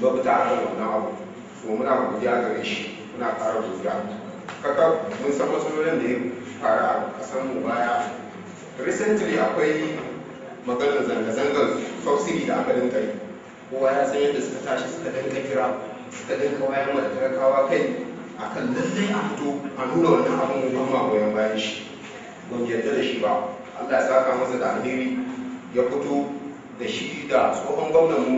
mafita a kan wannan abu. So muna godiya gare shi, muna ƙara godiya. Kaka mun san matsalolin da ya faru a ƙasar mu baya. Recently akwai maganar zanga-zangar subsidy da aka dinka yi. Kowa ya san yadda suka tashi suka dinka kira, suka dinka wayar da talakawa kai akan lallai a fito a nuna wannan abin mu ba goyon bayan shi. Ban yarda da shi ba. Allah ya saka masa da alheri, ya fito da shi da tsohon gwamnan mu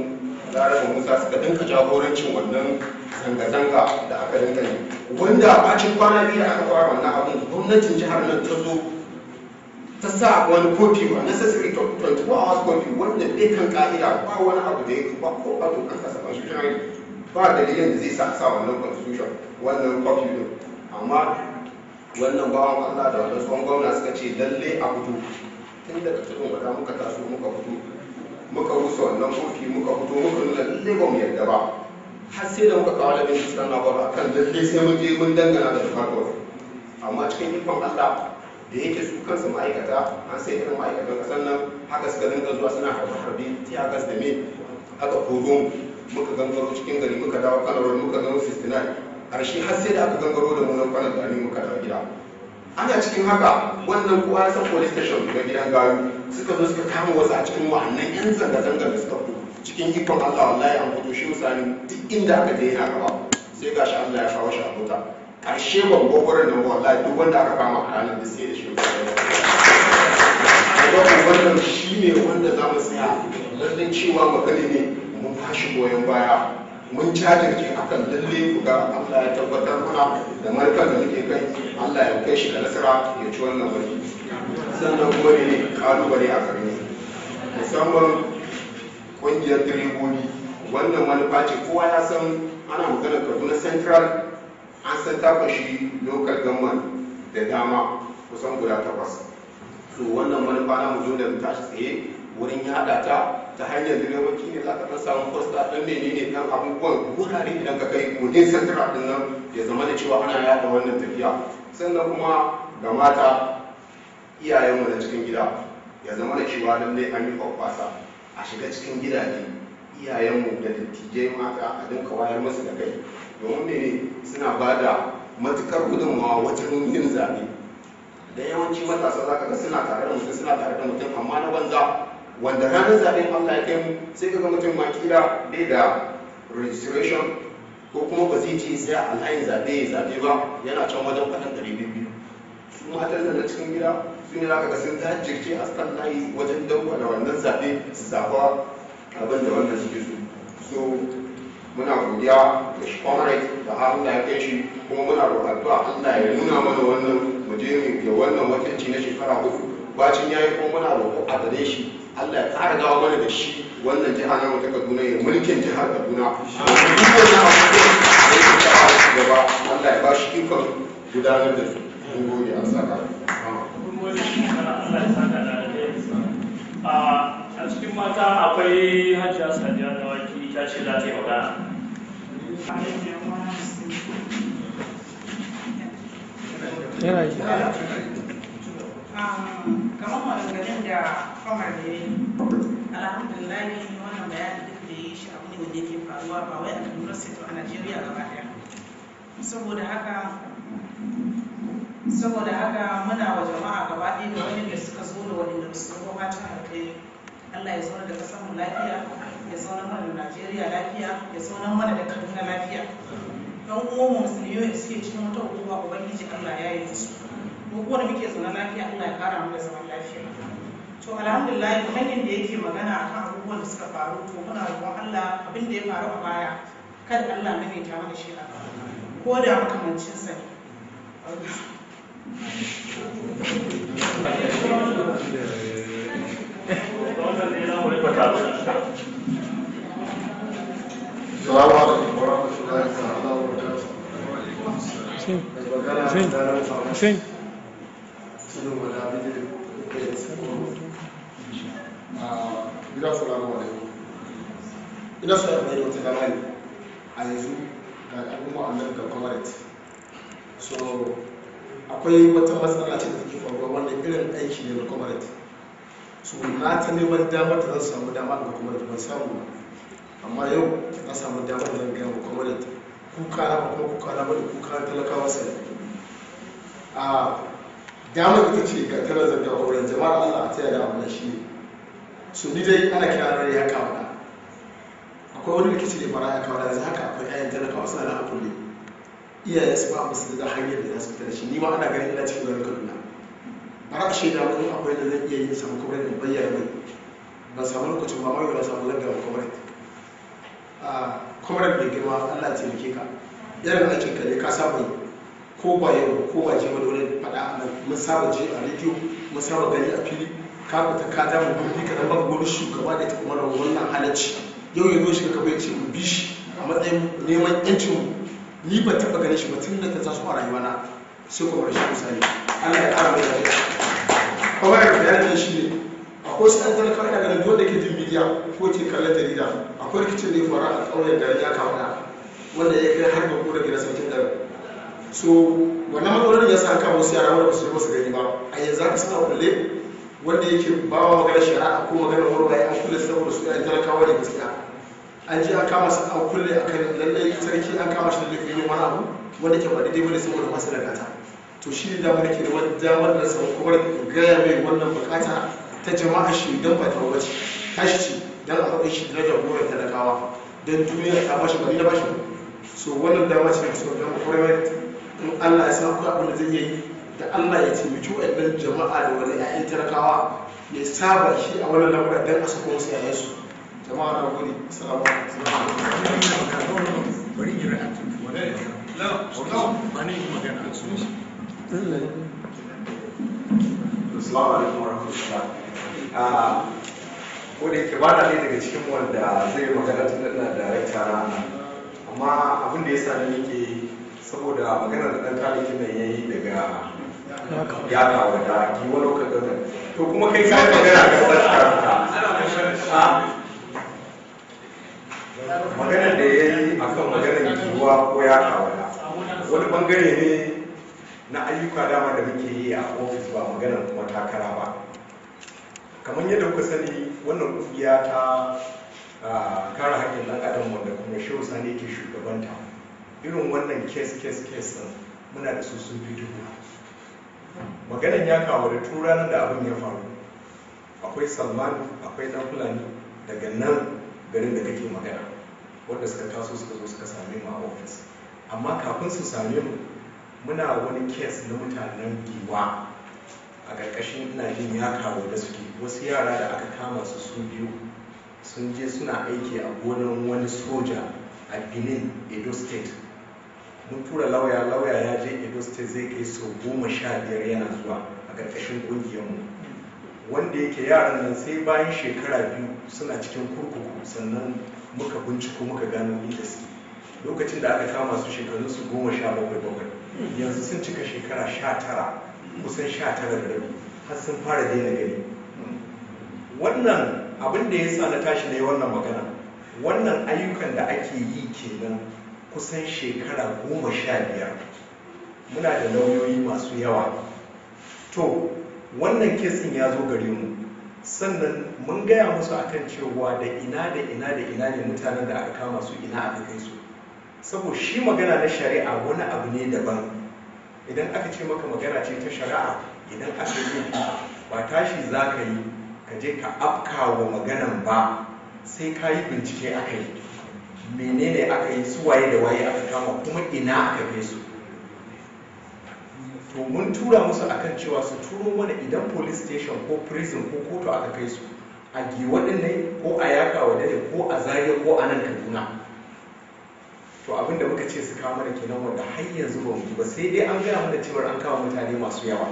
Larabar Musa suka dinka jagorancin wannan zanga-zanga da aka dinka yi. Wanda bacin kwana biyu da aka fara wannan abin, gwamnatin jihar nan ta zo ta sa wani kofi ba necessary 24 hours kofi wanda bai kan ka'ida, ba wani abu da ya ba ko a dokan kasa ba shi ba dalilin da zai sa wannan constitution wannan kofi din. Amma wannan bawan Allah da wannan tsohon gwamna suka ce lalle a fito tun daga tudun wada muka taso muka fito muka rusa wannan kofi muka fito muka nuna lalle ba mu yarda ba, har sai da muka kawo labin cikin labar akan lalle sai mun je mun dangana da shugaban. Amma cikin ikon Allah da yake su kansu ma'aikata an sai irin ma'aikatan kasar nan haka suka dinga zuwa suna harbe tiyagas da me aka koro muka gangaro cikin gari muka dawo kanarwar muka gano 69 ƙarshe har sai da aka gangaro da munan kwanan gari muka dawo gida. Ana cikin haka wannan kowa ya san police station da gidan gayu suka zo suka kama wasu a cikin wa'annan yan zanga-zangar da suka fito cikin ikon Allah wallahi an fito shi misali duk inda aka je yana gaba sai gashi Allah ya kawo shi a mota. Ƙarshe ban gogoron nan wallahi duk wanda aka kama a ranar da sai da shi wannan shi ne wanda za mu tsaya lallai cewa magana ne mun fashi goyon baya, mun jajirce akan lalle ku ga Allah ya tabbatar mana da markan da muke kai, Allah ya kai shi da nasara ya ci wannan wani. Sannan kuma ne kalubale a gare mu musamman ƙungiyar direbobi. Wannan manufa ce kowa ya san ana magana Kaduna Central, an san ta fashi local government da dama kusan guda 8. So wannan manufa na mu zo da tashi tsaye wurin yada ta hanyar direboki ne za ka ɗan samu posta ɗan menene ɗan abubuwan wurare idan ka kai modern central ɗin nan ya zama da cewa ana yada wannan tafiya. Sannan kuma ga mata iyayenmu na cikin gida ya zama da cewa lallai an yi kwakwasa a shiga cikin gidaje iyayenmu da dattijai mata a dinka wayar masu da kai, domin mene suna ba da matukar gudunmawa wajen yin zaɓe. Da yawanci matasa za ka ga suna tare da mutum suna tare da mutum amma na banza, wanda ranar zaɓen Allah ya kai mu sai ka ga mutum ma kila bai da registration ko kuma ba zai ce sai a layin zaɓe ya zaɓe ba, yana can wajen faɗin 200. Su matan da na cikin gida su ne za ka ga sun jajirce a kan layi wajen dauka da wannan zaɓe su zaɓa abin da wannan suke so. So muna godiya da shi comrade da Allah ya kai shi, kuma muna roƙon Allah ya nuna mana wannan mu je mu wannan wakilci na shekara 4 bacin yayi, kuma muna roƙo a gare shi Allah ya ƙara dawo mana da shi wannan jiha na ta Kaduna ya mulkin jihar Kaduna. Gaba Allah ya ba shi ikon gudanar da su. Mun gode an saka. A cikin mata akwai Hajiya Sadiya da Waki ta ce za ta yi magana. Kamar maganganun da kamar da ya yi, alhamdulillah wannan bayanin duk da ya yi shi abu ne wanda yake faruwa ba wai a Kaduna State a Najeriya gaba ɗaya. Saboda haka muna wa jama'a gaba ɗaya da wani da suka zo da wani da su zo fatan alkhairi. Allah ya zauna da ƙasar mu lafiya, ya zauna mana da Najeriya lafiya, ya zauna mana da Kaduna lafiya. Ɗan uwanmu musulmi da suke cikin wata hukuma Ubangiji Allah ya yi musu. Mu kuma da muke zaune lafiya Allah ya kara mu da zaman lafiya. To alhamdulillah kamar yadda yake magana akan abubuwan da suka faru, to muna roƙon Allah abin da ya faru a baya kada Allah mai ta mana shi a ko da makamancin sa ne. Assalamu alaikum warahmatullahi wabarakatuh. Sim. Ina salamu alaikum. Ina so mai wata dama ne a yanzu ga al'umma annan ga comrade. So akwai wata matsala ce da take faruwa wannan irin aiki ne na comrade. So na ta neman damar da zan samu dama ga comrade ban samu ba. amma yau na samu damar zan gaya wa kwamarit kuka na kuma kuka na bada kuka talakawa sai a damar ita ce ga tana zarga auren jama'ar Allah a tsaye da abu na shi ne so ni dai ana kira rai ya kawo da akwai wani rikici da fara ya kawo da yanzu haka akwai ayan talakawa suna da hakuri iyayen su ba musu da hanyar da za su fita da shi ni ma ana ganin ina cikin wani kaduna bara a shaida mun akwai da zan iya yin samu kuma da bayyana mai ban samu lokacin ba mai ba samu zanga wa kwamarar mai girma Allah ya taimake ka irin aikin ka ne ka saba yi ko ba yau ko ba jiya wani faɗa mun saba je a rediyo mun saba gani a fili ka fita ka ja mu gurbi ka dan baka wani shugaba da ta kuma wannan halacci yau ya zo shi ka bai ce mu bi shi a matsayin neman yancin ni ban taɓa ganin shi ba tun da ta taso a rayuwana sai kuma rashin misali Allah ya ƙara mai lafiya kawai da bayanin shi ne akwai su ɗan talakawa ina ganin duk da ke jin bidiya ko ke kallon jarida akwai rikicin da ya faru a ƙauyen da ya kawo da wanda ya kai har da kura gida sarkin garin so wannan matsalolin ya sa kawo wasu yara wanda ba su yi wasu gani ba a yanzu haka suna kulle wanda yake ba wa maganar shari'a ko maganar warwaye an kulle saboda su ɗan talakawa da gaskiya an ji an kama su an kulle a kan lallai sarki an kama shi da laifin yin wani abu wanda ke ba daidai bane saboda masu da gata to shi ne damar ke da wani damar da sau kuma gaya mai wannan bukata ta jama'a shi don ba ta wace tashi ce don a faɗin shi da jagorar talakawa don duniya ta bashi ba ni da bashi so wannan dama ce da sau don kwarar in Allah ya san akwai abin da zai yi da Allah ya taimaki waɗannan jama'a da wani 'ya'yan talakawa ya saba shi a wannan lamura don a sako wasu 'ya'yansu jama'a na gode assalamu alaikum bari yi ra'atu wani magana Assalamu alaikum warahmatullahi ko da yake ba na ɗaya daga cikin wanda zai magana tun da darekta na amma abin da ya sa ni nake saboda maganar da ɗan talikin nan ya yi daga ya kawo da giwa lokacin da to kuma kai ka magana ga tsarka maganar da ya yi akan maganar giwa ko ya kawo da wani bangare ne na ayyuka dama da muke yi a ofis ba maganar kuma takara ba kamar yadda kuka sani wannan kungiya ta kare haƙƙin ɗan adam wanda kuma shehu sani ke shugabanta irin wannan kes din muna da su sun fi dubu maganar ya kawo da tun ranar da abin ya faru akwai salman akwai ɗan fulani daga nan garin da kake magana wanda suka taso suka zo suka same mu a ofis amma kafin su same mu muna wani kes na mutanen giwa a ƙarƙashin ina jin ya kawo da suke wasu yara da aka kama su su biyu sun je suna aiki a gonar wani soja a benin edo state mun tura lauya ya je edo state zai kai sau 15 yana zuwa a ƙarƙashin ƙungiyarmu wanda yake yaran nan sai bayan shekara 2 suna cikin kurkuku sannan muka binciko muka gano inda su lokacin da aka kama su shekarunsu 17 yanzu sun cika shekara 19 kusan 19 da rabi har sun fara daina gani wannan abin da ya sa na tashi na yi wannan magana wannan ayyukan da ake yi kenan kusan shekara 15 muna da lauyoyi masu yawa to wannan kesin ya zo gare mu sannan mun gaya musu akan cewa da ina ne mutanen da aka kama su ina aka kai su saboda shi magana na shari'a wani abu ne daban idan aka ce maka magana ce ta shari'a idan aka yi ba tashi za ka yi ka je ka afka wa maganan ba sai ka yi bincike aka yi menene aka yi su waye da waye aka kama kuma ina aka kai su to mun tura musu akan cewa su turo mana idan police station ko prison ko kotu aka kai su a giwa din ne ko a yaka wa dare ko a zariya ko a nan kaduna to abinda muka ce su kawo mana kenan wanda har yanzu ba mu ba sai dai an gaya mana cewa an kawo mutane masu yawa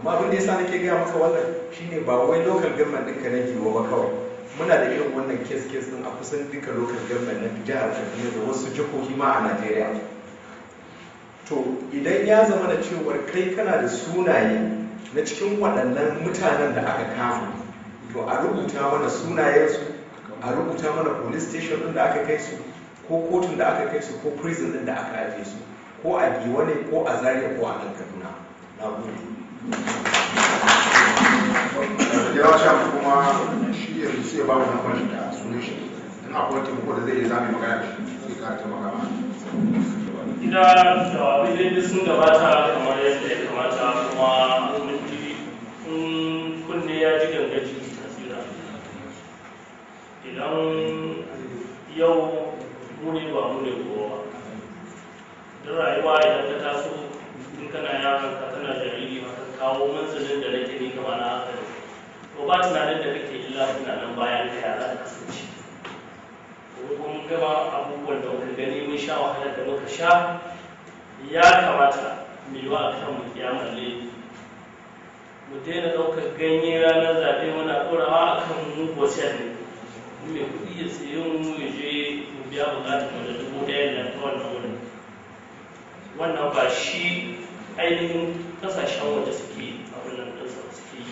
amma abin da yasa nake gaya maka wannan shine ba wai local government ɗinka na giwa ba kawai muna da irin wannan case din a kusan duka local government na jihar Kaduna da wasu jihohi ma a Najeriya to idan ya zama da cewar kai kana da sunaye na cikin waɗannan mutanen da aka kama to a rubuta mana sunayensu a rubuta mana police station ɗin da aka kai su ko kotun da aka kai su ko prison ɗin da aka aje su ko a giwa ne ko a Zaria ko a nan Kaduna na gode ya sha kuma shi yanzu sai ba mu nan da sunan shi akwai taimako da zai yi zami magana da shi zai kara taimaka ma Ina jawabai dai sun gabata kamar yadda ya kamata kuma mun ji kunne ya ji gangan jiki tasira. Idan yau mu ne ba mu ne kowa don rayuwa idan ka taso in kana yaron ka kana jariri ba ka kawo manzalin da nake ni kama na haka to ba tunanin da kake illa tunanin bayan ka ya za ka kasance. Mun gama abubuwan da muka gani mun sha wahalar da muka sha ya kamata mu yi wa kan mu kiyamar laifi mu daina ɗaukar ganye ranar zaɓe muna ɗorawa a kan mu bosiyar ne mu mai kuɗi ya tsaye mu ya je mu biya buƙatar mu da $1,000 ta wannan wurin wannan ba shi ainihin ƙasashen waje suke abin nan ɗinsa suke yi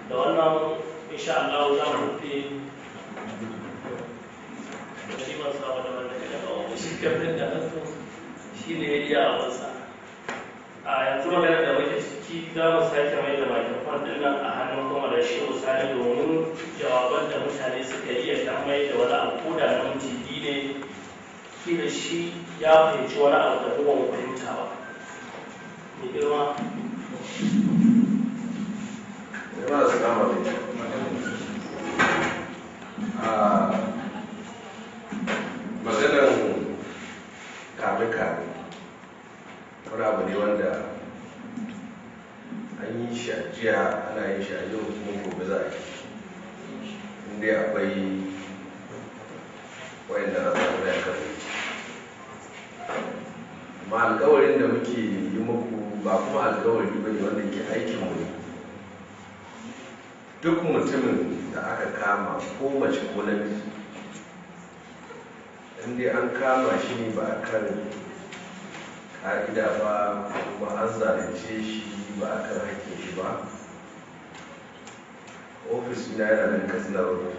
da wannan insha Allah za mu rufe shi ban saba da wanda ya kawo shi kafin da nasu shi ne ya iya abinsa a yanzu magana da muke ciki za mu sake mai da microphone din nan a hannun kuma da shi usani domin jawaban da mutane suka iya ta mai da wani abu ko da na minti ne shi da shi ya fahimci wani abu da kuma mu fahimta ba mai girma maganar kame-kame wani abu ne wanda an yi shi a jiya ana yin shi a yau kuma gobe za a yi inda akwai wayanda na samu da kan amma alkawarin da muke yi muku ba kuma alkawari ba ne wanda ke aikin mu duk mutumin da aka kama ko mace ko namiji inda an kama shi ne ba a kan ka'ida ba kuma an zalunce shi ba a kan hakkin shi ba ofis na yana nan katsina road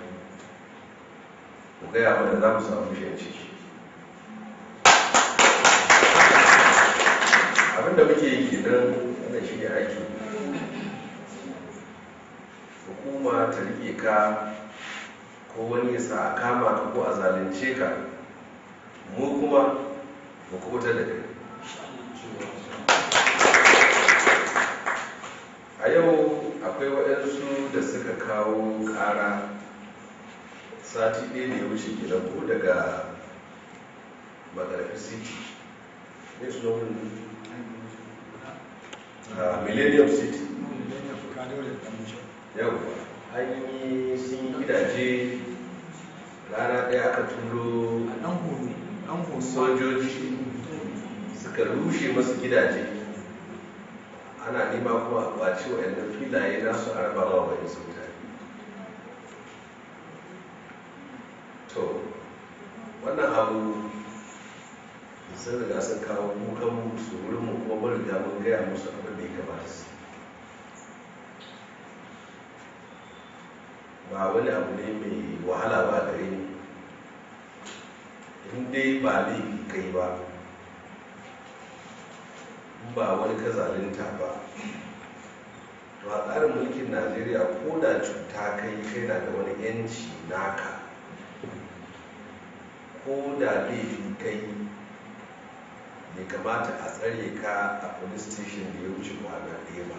ku gaya mana za mu samu shi ciki abinda muke yi kenan wannan shi ne aiki hukuma ta rike ka ko wani ya sa a kama ka ko a zalunce ka mu kuma mu kubuta da kai a yau akwai waɗansu da suka kawo ƙara sati ɗaya da ya wuce gidan ko daga magarfi city ne su zo millennium city yau an yi sun yi gidaje rana ɗaya aka turo sojoji suka rushe masu gidaje ana nema kuma a ɓaci waɗannan filaye nasu a rabawa wa yansu mutane to wannan abu sun riga sun kawo kukan su wurin mu kuma mun riga mun gaya musu abin da ya kamata su ba wani abu ne mai wahala ba gare ni in dai ba laifi kai ba ba wani ka zalunta ba to a tsarin mulkin najeriya ko da cuta kai na da wani yanci naka ko da laifi kai bai kamata a tsare ka a police station da ya wuce kwana ɗaya ba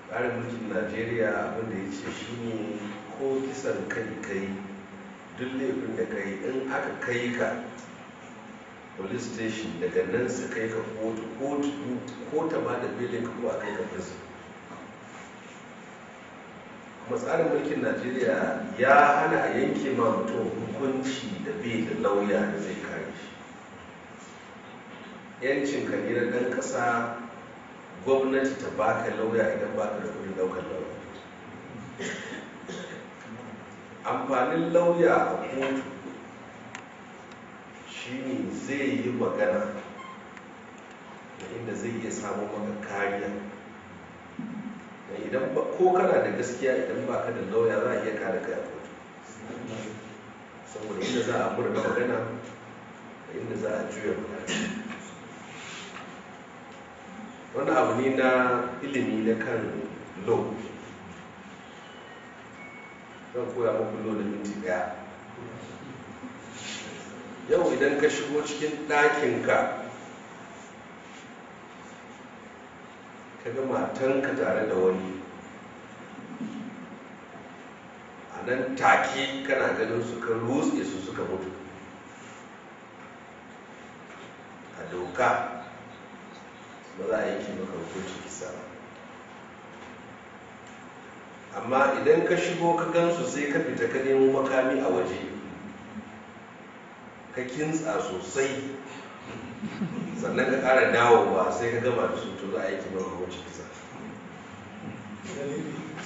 tsarin mulkin najeriya abinda ya ce shi ne ko kisan kai duk laifin da kai in aka kai ka police station daga nan su kai ka kotu ma da belin ka ko a kai ka prison kuma tsarin mulkin najeriya ya hana a yanke ma mutum hukunci da bai da lauya da zai kare shi yancin ka ne na ɗan ƙasa gwamnati ta baka lauya idan baka da kudin daukar lauya amfanin lauya a kotu shine zai yi magana da inda zai iya samun maka kariya da idan ko kana da gaskiya idan baka da lauya za a iya kare kai a kotu saboda inda za a murna magana da inda za a juya magana wani abu ne na ilimi na kan law zan koya muku lo da minti ɗaya. Yau idan ka shigo cikin ɗakinka ka ga matanka tare da wani, a nan take kana ganin su ka rutse su suka mutu, a doka ba za a yanke maka hukuncin kisa ba. Amma idan ka shigo ka gansu sai ka fita ka nemo makami a waje, ka kintsa sosai, sannan ka ƙara dawowa sai ka gama da su, to za a yanke maka hukuncin kisa.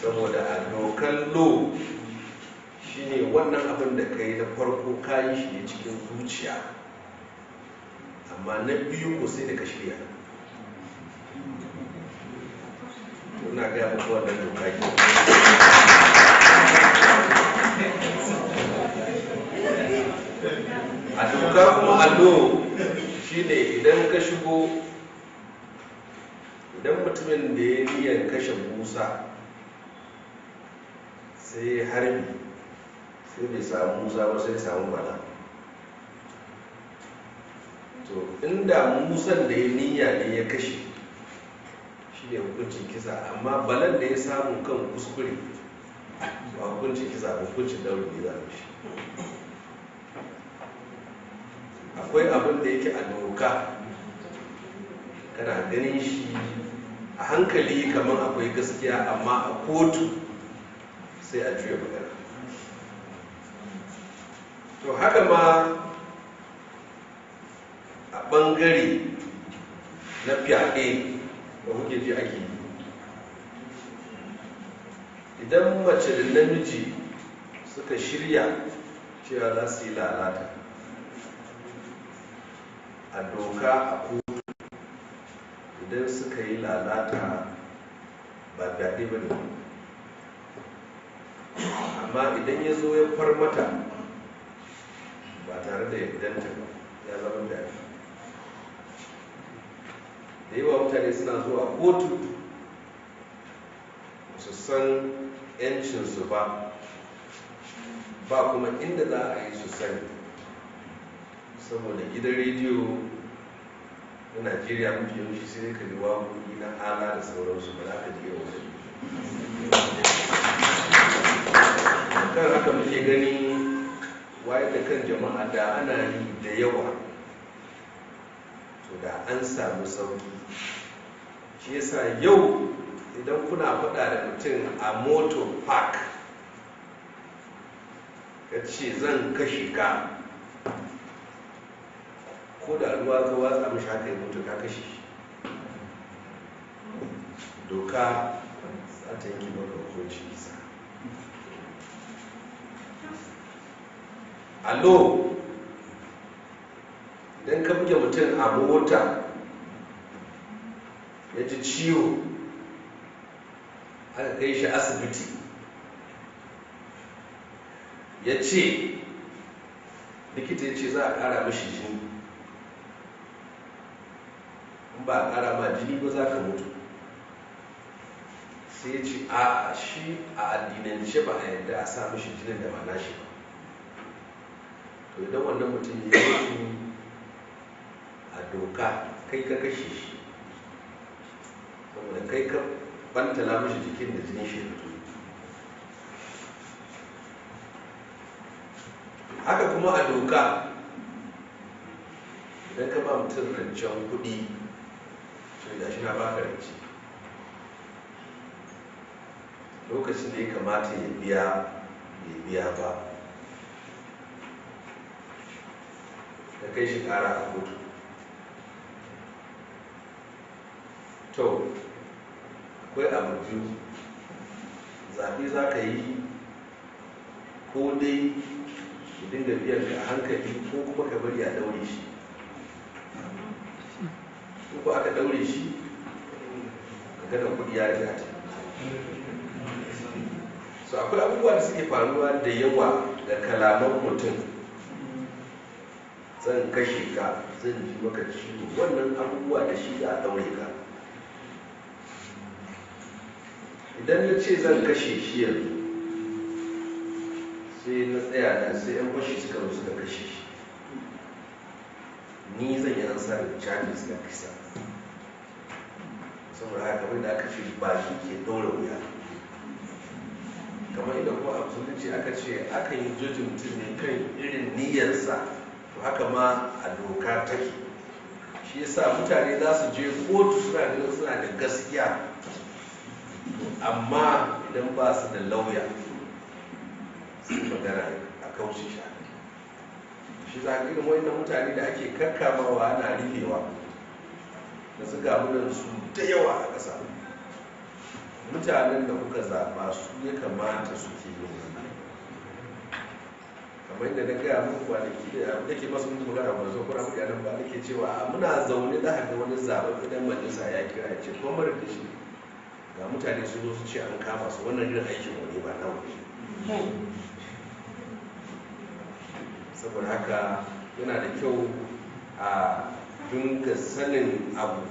Saboda a dokan lo shine wannan abin da ka yi na farko ka yi shi ne cikin zuciya, amma na biyu ko sai da ka shirya. Ina gaya muku wannan doka ke. A doka kuma allo shine idan ka shigo, idan mutumin da ya niyyar kashe Musa sai harbi sai bai samu Musa ba sai samu Bala, to inda Musan da ya niyya ne ya kashe shi ne hukuncin kisa, amma Balan da ya samu kan kuskure ba hukuncin kisa ba, hukuncin dauri ne za a shi. Akwai abin da yake a doka kana ganin shi a hankali kamar akwai gaskiya, amma a kotu sai a juya magana. To haka ma a ɓangare na fyaɗe da kuke ji ake yi, idan mace da namiji suka shirya cewa za su yi lalata, a doka a kotu idan suka yi lalata ba fyaɗe ba ne, amma idan ya zo ya far mata ba tare da yardanta ba ya zama fyaɗe. Da yawa mutane suna zuwa kotu su san 'yancinsu ba kuma inda za a yi su sani, saboda gidan rediyo na Najeriya mafi yawanci sai ka ji waƙoƙi na ala da sauransu, ba za ka ji yawan wani. Kan haka muke gani wayar da kan jama'a da ana yi da yawa, to da an samu sauki. Shi yasa yau idan kuna faɗa da mutum a motor park ka ce zan kashe ka, ko da ruwa ka watsa mishi haka ya mutu ka kashe shi, doka za ta yanke maka hukunci kisa. Allo idan ka buge mutum a mota ya ji ciwo aka kai shi asibiti, ya ce likita ya ce za a ƙara mashi jini, in ba a ƙara ma jini ba za ka mutu, sai ya ce a shi a addinance ba a yadda a sa mashi jinin da ba nashi ba. To idan wannan mutum ya mutu a doka kai ka kashe shi, saboda kai ka bantala mashi jikin da jinin shi fito. Haka kuma a doka idan ka ba mutum rancen kuɗi, sai da shi na baka rance, lokacin da ya kamata ya biya bai biya ba, da kai shi ƙara a kotu. To akwai abu biyu, zaɓe za ka yi ko dai ki dinga biyan ka a hankali, ko kuma ka bari a daure shi. Ko aka daure shi maganar kuɗi ya riga ta. So akwai abubuwa da suke faruwa da yawa da kalaman mutum, zan kashe ka, zan ji maka ciwo, wannan abubuwa da shi za a daure ka. Idan na ce zan kashe shi yanzu sai na tsaya nan sai yan fashi suka zo suka kashe shi, ni zan yi ansar charges na kisa. Saboda haka kamar da aka ce baki ke ɗaura wuya, kamar inda kuma a musulunci aka ce aka yi jojin mutum ne kan irin niyyarsa, to haka ma a doka take. Shi yasa mutane za su je kotu suna ganin suna da gaskiya, amma idan ba su da lauya sun magana a kauce shi. Shi za ka irin wannan mutane da ake kakkamawa ana rufewa da su gamu da su da yawa a ƙasa. Mutanen da kuka zaɓa su ya kamata su ke yin wannan. Kamar yadda na gaya muku kwanaki da ke masu mutu magana ba zo kuna mutu yanan ba nake cewa muna zaune za a ga wani zaɓen idan majalisa ya kira ya ce kuma mara da shi ga mutane sun zo su ce an kama su, wannan irin aikin wani ba nawa. Saboda haka yana da kyau a dinga sanin abu,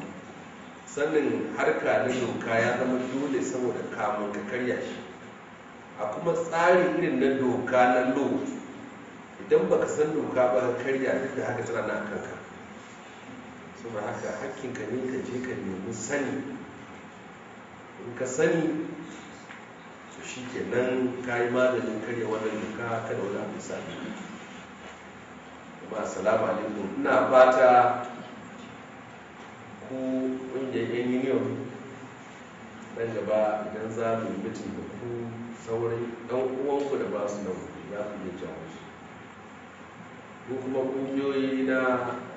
sanin harka na doka ya zama dole saboda kamun ka karya shi. A kuma tsari irin na doka na lo, idan baka san doka ba ka karya duk da haka tana na kanka. Saboda haka hakkinka ne ka je ka nemi sani, in ka sani to shi kenan ka yi maganin karya wannan doka kada wani abu sami. Kuma assalamu alaikum, ina fata ku ƙungiyar yan union nan gaba idan za mu yi mitin da ku saurin ɗan uwanku da ba su nan za ku iya jawo su. Ko kuma ƙungiyoyi na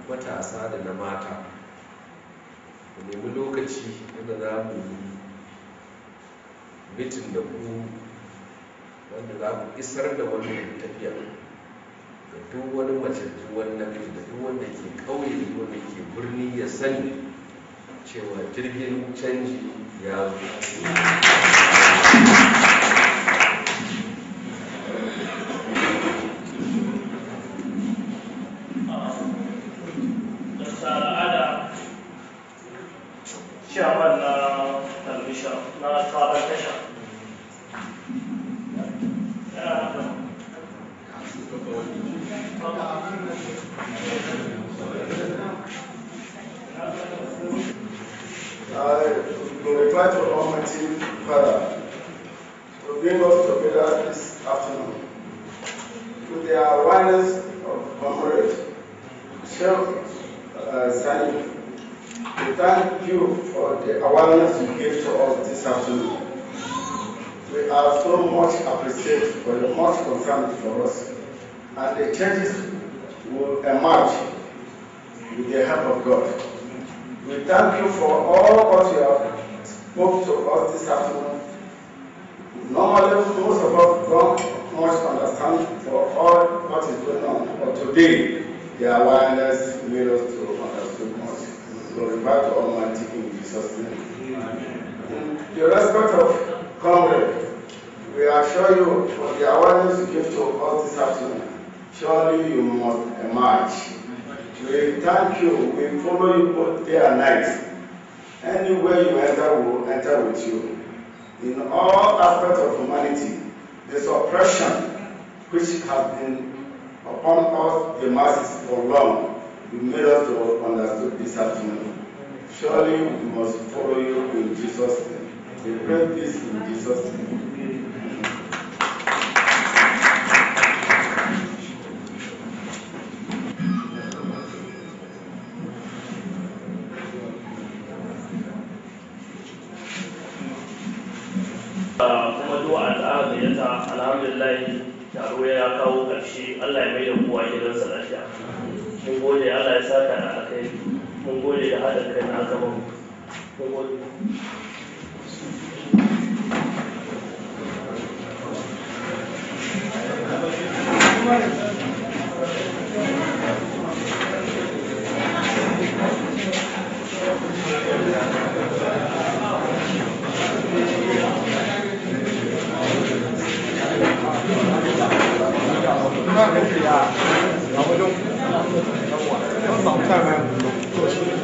matasa da na mata ku nemi lokaci wanda za mu yi mitin da ku wanda za ku isar da wannan tafiya da duk wani mace, duk wani namiji, da duk wanda ke ƙauye, da wanda ke birni ya sani cewa jirgin canji ya zo. Chairman na talbisha na sabon tasha. To reply to Almighty Father, to bring us together this afternoon with the awareness of comrade Sheikh Sani. We thank you for the awareness you gave to us this afternoon. We are so much appreciated for the much concern for us, and the changes will emerge with the help of God. We thank you for all what you have spoke to us this afternoon. Normally, most of us don't much understand for all what is going on, but today, the awareness made us to understand much. Glorify to Almighty in Jesus' name. In the respect of comrade, we assure you for the awareness you give to us this afternoon, surely you must emerge. We thank you, we follow you both day and night. Anywhere you enter, we will enter with you. In all aspects of humanity, the suppression which has been upon us, the masses, for long, you made us to understand this afternoon. Surely we must follow you in Jesus' name. We pray this in Jesus' name. Kuma du'a da aka gayyata, alhamdulillah taro ya kawo ƙarshe. Allah ya mai da kowa gidansa lafiya. Mun gode, Allah ya saka da alkhairi. Mun gode da haɗin kai na aka bamu. Mun gode.那个是呀，然后就，我早上买五六，做事。